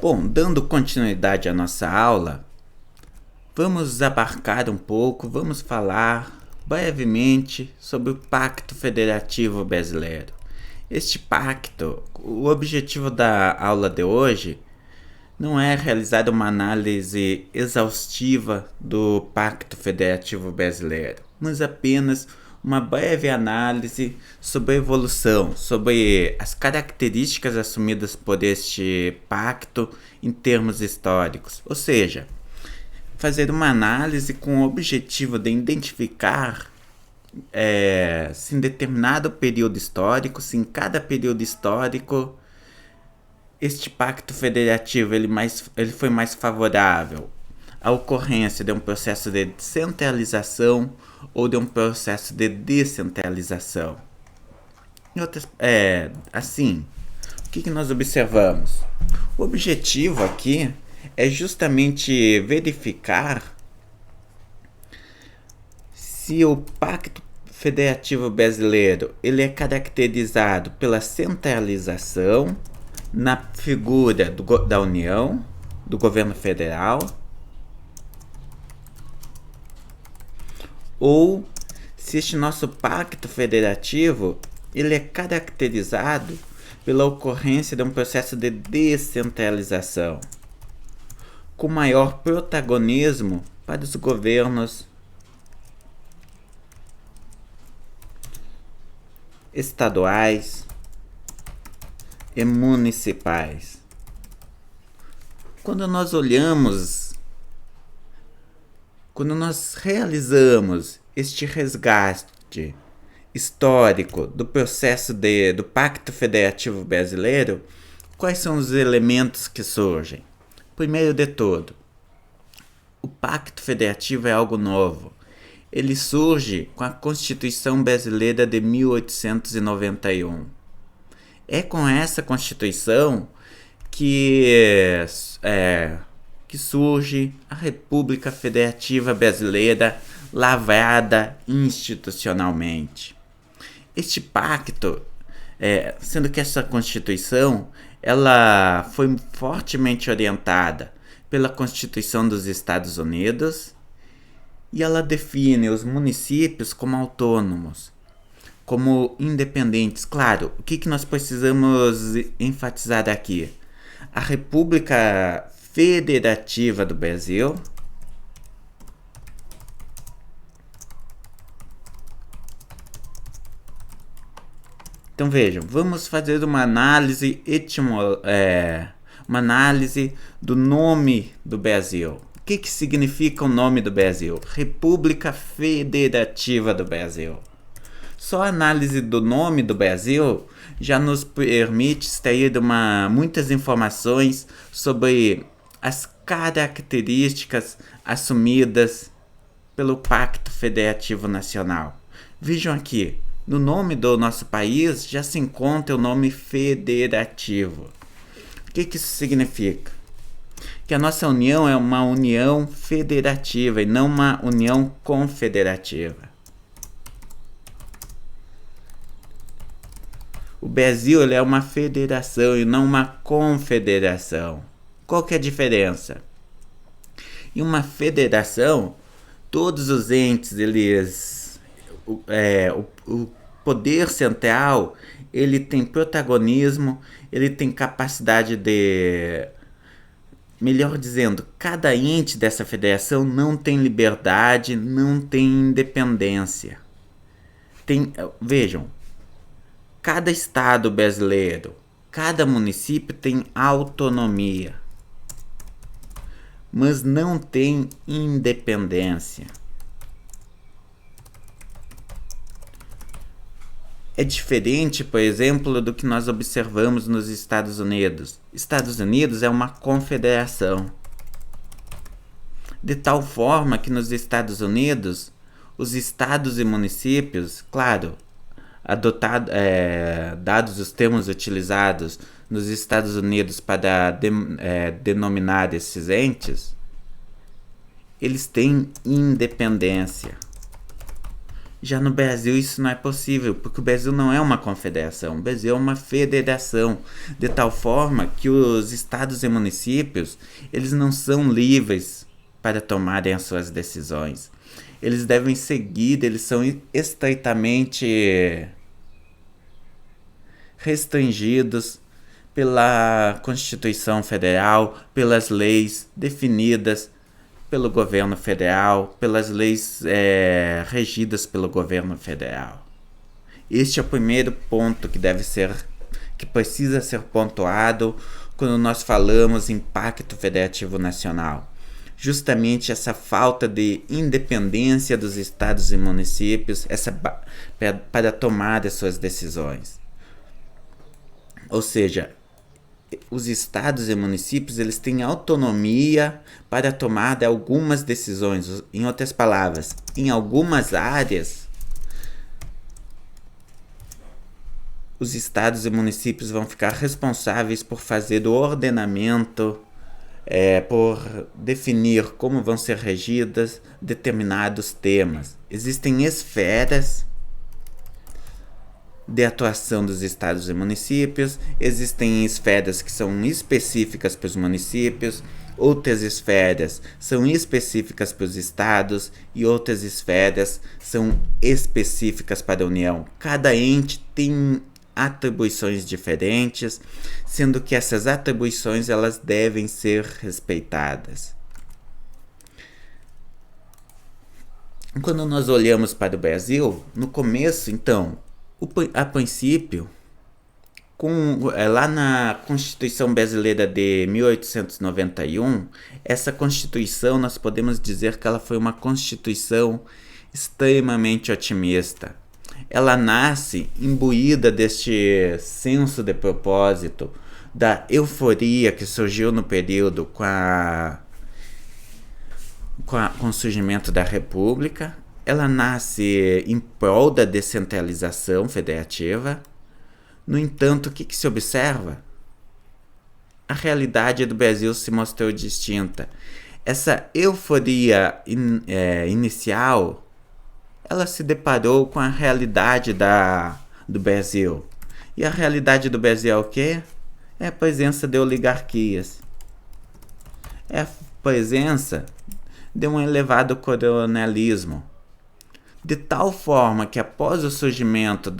Bom, dando continuidade à nossa aula, vamos abarcar um pouco, vamos falar brevemente sobre o Pacto Federativo Brasileiro. Este pacto, o objetivo da aula de hoje não é realizar uma análise exaustiva do Pacto Federativo Brasileiro, mas apenas uma breve análise sobre a evolução, sobre as características assumidas por este pacto em termos históricos. Ou seja, fazer uma análise com o objetivo de identificar se em determinado período histórico, se em cada período histórico este pacto federativo ele foi mais favorável à ocorrência de um processo de centralização ou de um processo de descentralização. Assim, o que nós observamos? O objetivo aqui é justamente verificar se o Pacto Federativo Brasileiro ele é caracterizado pela centralização na figura da União, do governo federal, ou se este nosso pacto federativo ele é caracterizado pela ocorrência de um processo de descentralização, com maior protagonismo para os governos estaduais e municipais. Quando nós realizamos este resgate histórico do processo do Pacto Federativo Brasileiro, quais são os elementos que surgem? Primeiro de tudo, o Pacto Federativo é algo novo. Ele surge com a Constituição Brasileira de 1891. É com essa Constituição que surge a República Federativa Brasileira, lavrada institucionalmente. Este pacto, sendo que essa Constituição ela foi fortemente orientada pela Constituição dos Estados Unidos e ela define os municípios como autônomos, como independentes. Claro, o que nós precisamos enfatizar aqui? A República Federativa do Brasil Então vejam, vamos fazer uma análise uma análise do nome do Brasil. O que significa o nome do Brasil? República Federativa do Brasil. Só a análise do nome do Brasil já nos permite extrair muitas informações sobre as características assumidas pelo Pacto Federativo Nacional. Vejam aqui, no nome do nosso país já se encontra o nome federativo. O que isso significa? Que a nossa união é uma união federativa e não uma união confederativa. O Brasil ele é uma federação e não uma confederação. Qual que é a diferença? Em uma federação, todos os entes, o poder central, ele tem protagonismo, ele tem capacidade melhor dizendo, cada ente dessa federação não tem liberdade, não tem independência. Vejam, cada estado brasileiro, cada município tem autonomia, mas não tem independência. É diferente, por exemplo, do que nós observamos nos Estados Unidos. Estados Unidos é uma confederação. De tal forma que nos Estados Unidos, os estados e municípios, claro, dados os termos utilizados nos Estados Unidos para denominar esses entes, eles têm independência. Já no Brasil isso não é possível, porque o Brasil não é uma confederação, o Brasil é uma federação, de tal forma que os estados e municípios, eles não são livres para tomarem as suas decisões. Eles devem seguir, eles são estreitamente restringidos pela Constituição Federal, pelas leis definidas pelo governo federal, pelas leis regidas pelo governo federal. Este é o primeiro ponto que precisa ser pontuado quando nós falamos em Pacto Federativo Nacional. Justamente essa falta de independência dos estados e municípios para tomar as suas decisões. Ou seja, os estados e municípios eles têm autonomia para tomar de algumas decisões. Em outras palavras, em algumas áreas, os estados e municípios vão ficar responsáveis por fazer o ordenamento, por definir como vão ser regidas determinados temas. Existem esferas de atuação dos estados e municípios, existem esferas que são específicas para os municípios, outras esferas são específicas para os estados e outras esferas são específicas para a União. Cada ente tem atribuições diferentes, sendo que essas atribuições elas devem ser respeitadas. Quando nós olhamos para o Brasil, no começo, então, a princípio, lá na Constituição Brasileira de 1891, essa Constituição nós podemos dizer que ela foi uma Constituição extremamente otimista. Ela nasce imbuída deste senso de propósito, da euforia que surgiu no período com o surgimento da República. Ela nasce em prol da descentralização federativa. No entanto, o que se observa? A realidade do Brasil se mostrou distinta. Essa euforia inicial, ela se deparou com a realidade do Brasil. E a realidade do Brasil é o quê? É a presença de oligarquias. É a presença de um elevado coronelismo. De tal forma que após o surgimento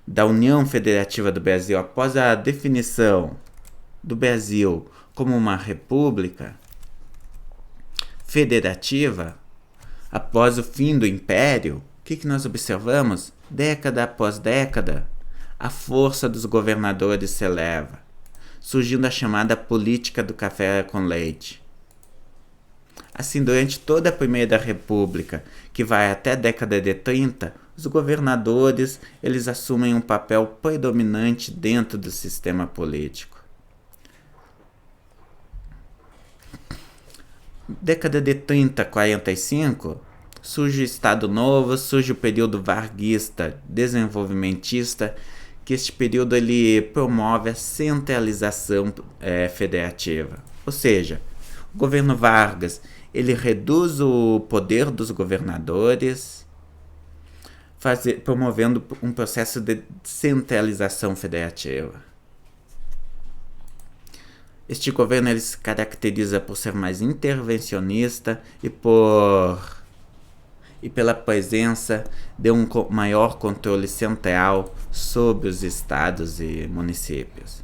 da União Federativa do Brasil, após a definição do Brasil como uma república federativa, após o fim do Império, o que nós observamos? Década após década, a força dos governadores se eleva, surgindo a chamada política do café com leite. Assim, durante toda a Primeira República, que vai até a década de 30, os governadores eles assumem um papel predominante dentro do sistema político. Década de 30, 45, surge o Estado Novo, surge o período varguista, desenvolvimentista, que este período ele promove a centralização federativa. Ou seja, o governo Vargas ele reduz o poder dos governadores, promovendo um processo de centralização federativa. Este governo ele se caracteriza por ser mais intervencionista e pela presença de um maior controle central sobre os estados e municípios.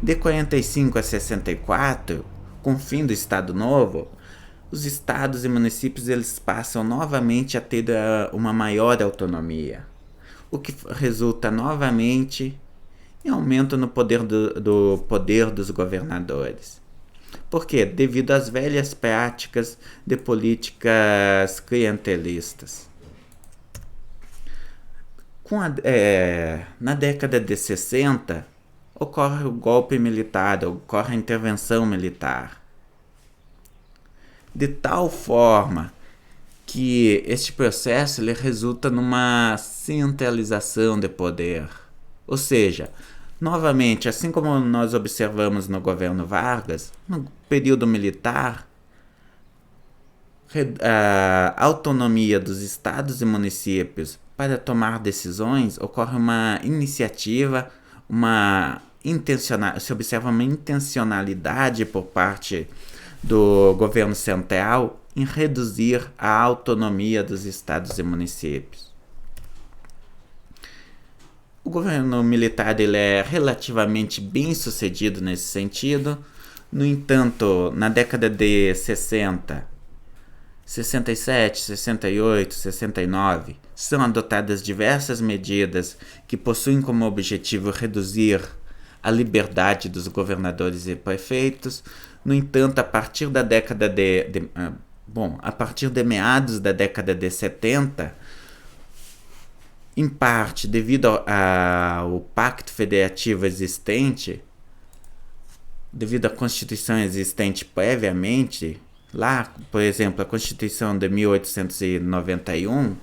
De 45 a 64, com o fim do Estado Novo, os estados e municípios eles passam novamente a ter uma maior autonomia, o que resulta novamente em aumento no poder do poder dos governadores. Por quê? Devido às velhas práticas de políticas clientelistas. Na década de 60, ocorre o golpe militar, ocorre a intervenção militar. De tal forma que este processo ele resulta numa centralização de poder. Ou seja, novamente, assim como nós observamos no governo Vargas, no período militar, a autonomia dos estados e municípios para tomar decisões, ocorre uma iniciativa, se observa uma intencionalidade por parte do governo central em reduzir a autonomia dos estados e municípios. O governo militar ele é relativamente bem sucedido nesse sentido. No entanto, na década de 60, 67, 68, 69, são adotadas diversas medidas que possuem como objetivo reduzir a liberdade dos governadores e prefeitos. No entanto, a partir da década a partir de meados da década de 70, em parte devido ao pacto federativo existente, devido à Constituição existente previamente, lá, por exemplo, a Constituição de 1891,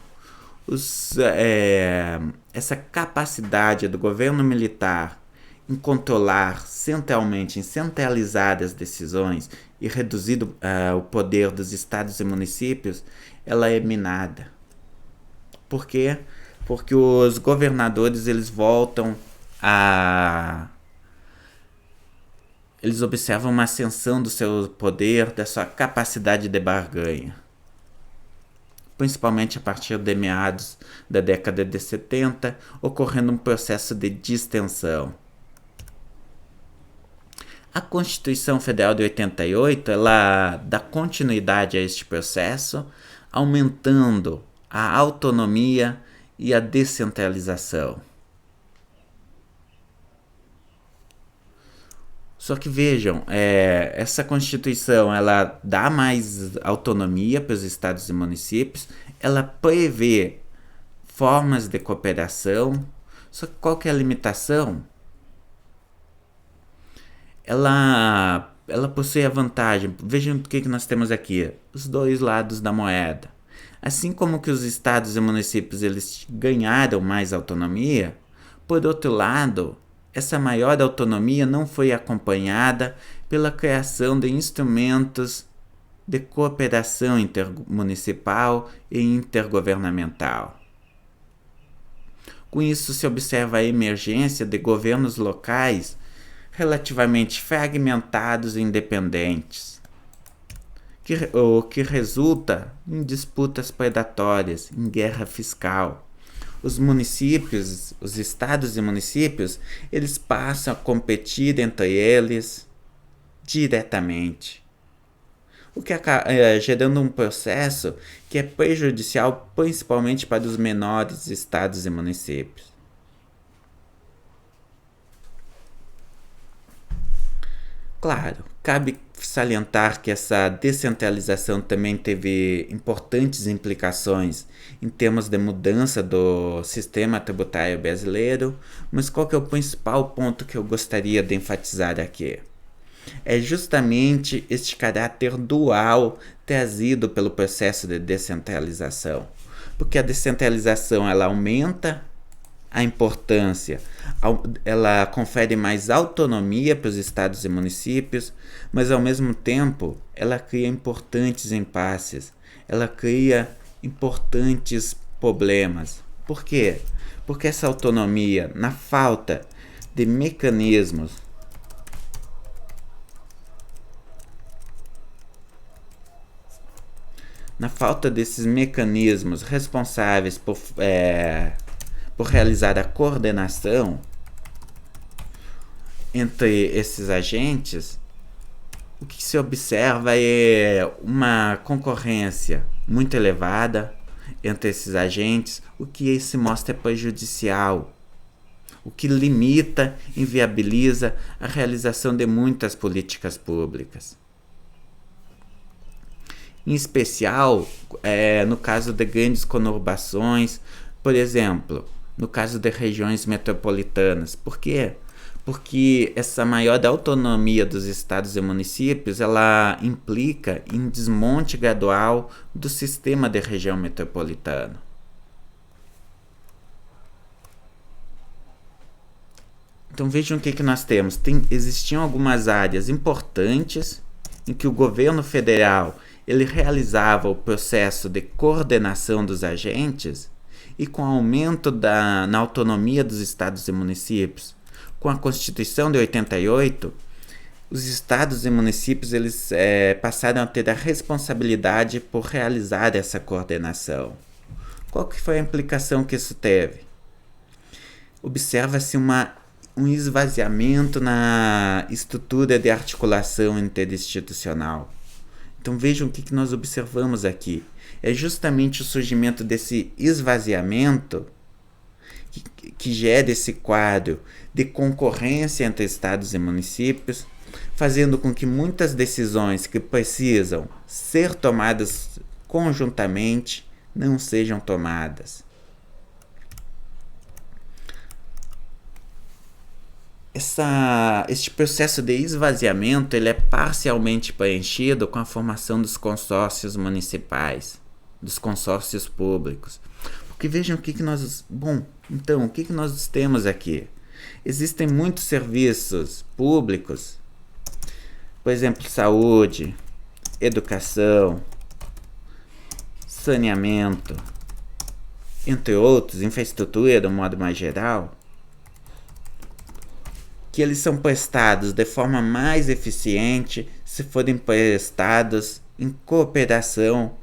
essa capacidade do governo militar em controlar centralmente, em centralizar as decisões e reduzir o poder dos estados e municípios, ela é minada. Por quê? Porque os governadores eles observam uma ascensão do seu poder, da sua capacidade de barganha. Principalmente a partir de meados da década de 70, ocorrendo um processo de distensão. A Constituição Federal de 88, ela dá continuidade a este processo, aumentando a autonomia e a descentralização. Só que vejam, essa Constituição ela dá mais autonomia para os estados e municípios, ela prevê formas de cooperação, só que qual que é a limitação? Ela possui a vantagem, vejam o que nós temos aqui, os dois lados da moeda. Assim como que os estados e municípios eles ganharam mais autonomia, por outro lado, essa maior autonomia não foi acompanhada pela criação de instrumentos de cooperação intermunicipal e intergovernamental. Com isso, se observa a emergência de governos locais relativamente fragmentados e independentes, o que resulta em disputas predatórias, em guerra fiscal. Os municípios, os estados e municípios, eles passam a competir entre eles diretamente, o que acaba gerando um processo que é prejudicial principalmente para os menores estados e municípios. Claro, cabe salientar que essa descentralização também teve importantes implicações em termos de mudança do sistema tributário brasileiro, mas qual que é o principal ponto que eu gostaria de enfatizar aqui? É justamente este caráter dual trazido pelo processo de descentralização, porque a descentralização ela aumenta a importância, ela confere mais autonomia para os estados e municípios, mas ao mesmo tempo ela cria importantes impasses, ela cria importantes problemas. Por quê? Porque essa autonomia, na falta de mecanismos desses mecanismos responsáveis por realizar a coordenação entre esses agentes, o que se observa é uma concorrência muito elevada entre esses agentes, o que se mostra prejudicial, o que limita, inviabiliza a realização de muitas políticas públicas. Em especial, no caso de grandes conurbações, por exemplo, no caso de regiões metropolitanas. Por quê? Porque essa maior autonomia dos estados e municípios, ela implica em desmonte gradual do sistema de região metropolitana. Então vejam o que nós temos. Existiam algumas áreas importantes em que o governo federal ele realizava o processo de coordenação dos agentes e com o aumento na autonomia dos estados e municípios, com a Constituição de 88, os estados e municípios eles passaram a ter a responsabilidade por realizar essa coordenação. Qual que foi a implicação que isso teve? Observa-se um esvaziamento na estrutura de articulação interinstitucional. Então vejam o que nós observamos aqui. É justamente o surgimento desse esvaziamento que gera esse quadro de concorrência entre estados e municípios, fazendo com que muitas decisões que precisam ser tomadas conjuntamente não sejam tomadas. Este processo de esvaziamento ele é parcialmente preenchido com a formação dos consórcios municipais, dos consórcios públicos. Porque vejam o que nós... Então, o que nós temos aqui? Existem muitos serviços públicos, por exemplo, saúde, educação, saneamento, entre outros, infraestrutura de um modo mais geral, que eles são prestados de forma mais eficiente se forem prestados em cooperação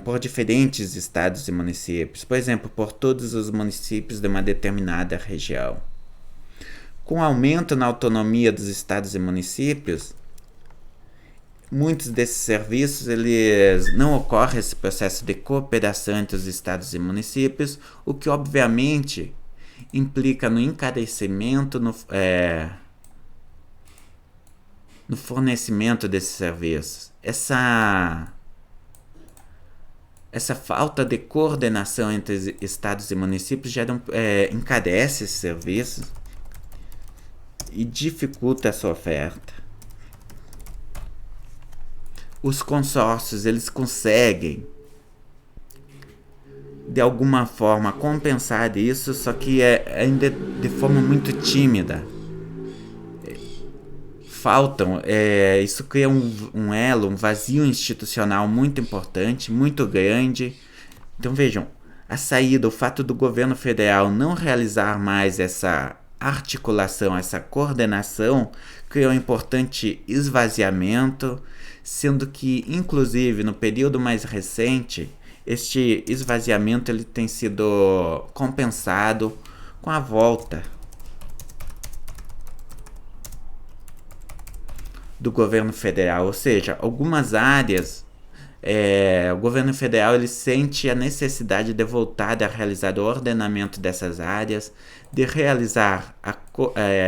por diferentes estados e municípios, por exemplo, por todos os municípios de uma determinada região. Com o aumento na autonomia dos estados e municípios, muitos desses serviços eles não ocorre esse processo de cooperação entre os estados e municípios, o que obviamente implica no encarecimento no fornecimento desses serviços. Essa falta de coordenação entre estados e municípios encarece esses serviços e dificulta a sua oferta. Os consórcios eles conseguem de alguma forma compensar isso, só que ainda de forma muito tímida. Isso cria um elo, um vazio institucional muito importante, muito grande. Então vejam, a saída, o fato do governo federal não realizar mais essa articulação, essa coordenação, criou um importante esvaziamento, sendo que, inclusive, no período mais recente, este esvaziamento ele tem sido compensado com a volta do governo federal, ou seja, algumas áreas, o governo federal ele sente a necessidade de voltar a realizar o ordenamento dessas áreas, de realizar a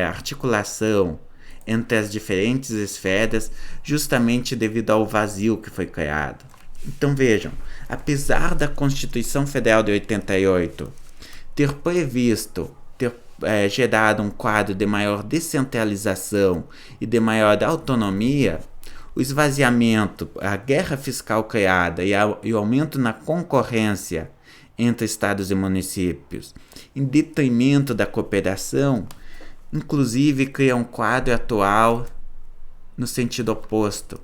articulação entre as diferentes esferas, justamente devido ao vazio que foi criado. Então vejam, apesar da Constituição Federal de 88 ter previsto, gerado um quadro de maior descentralização e de maior autonomia, o esvaziamento, a guerra fiscal criada e o aumento na concorrência entre estados e municípios, em detrimento da cooperação, inclusive cria um quadro atual no sentido oposto.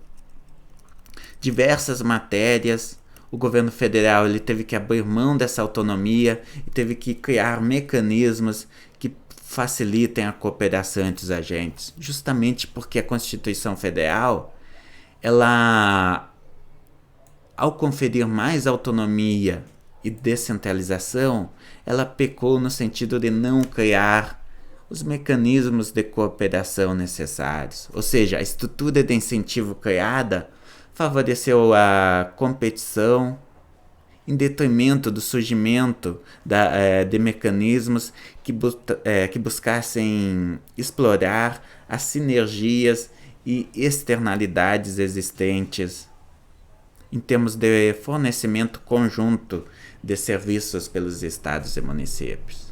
Diversas matérias, o governo federal ele teve que abrir mão dessa autonomia e teve que criar mecanismos que facilitem a cooperação entre os agentes, justamente porque a Constituição Federal, ela, ao conferir mais autonomia e descentralização, ela pecou no sentido de não criar os mecanismos de cooperação necessários. Ou seja, a estrutura de incentivo criada favoreceu a competição em detrimento do surgimento de mecanismos que buscassem explorar as sinergias e externalidades existentes em termos de fornecimento conjunto de serviços pelos estados e municípios.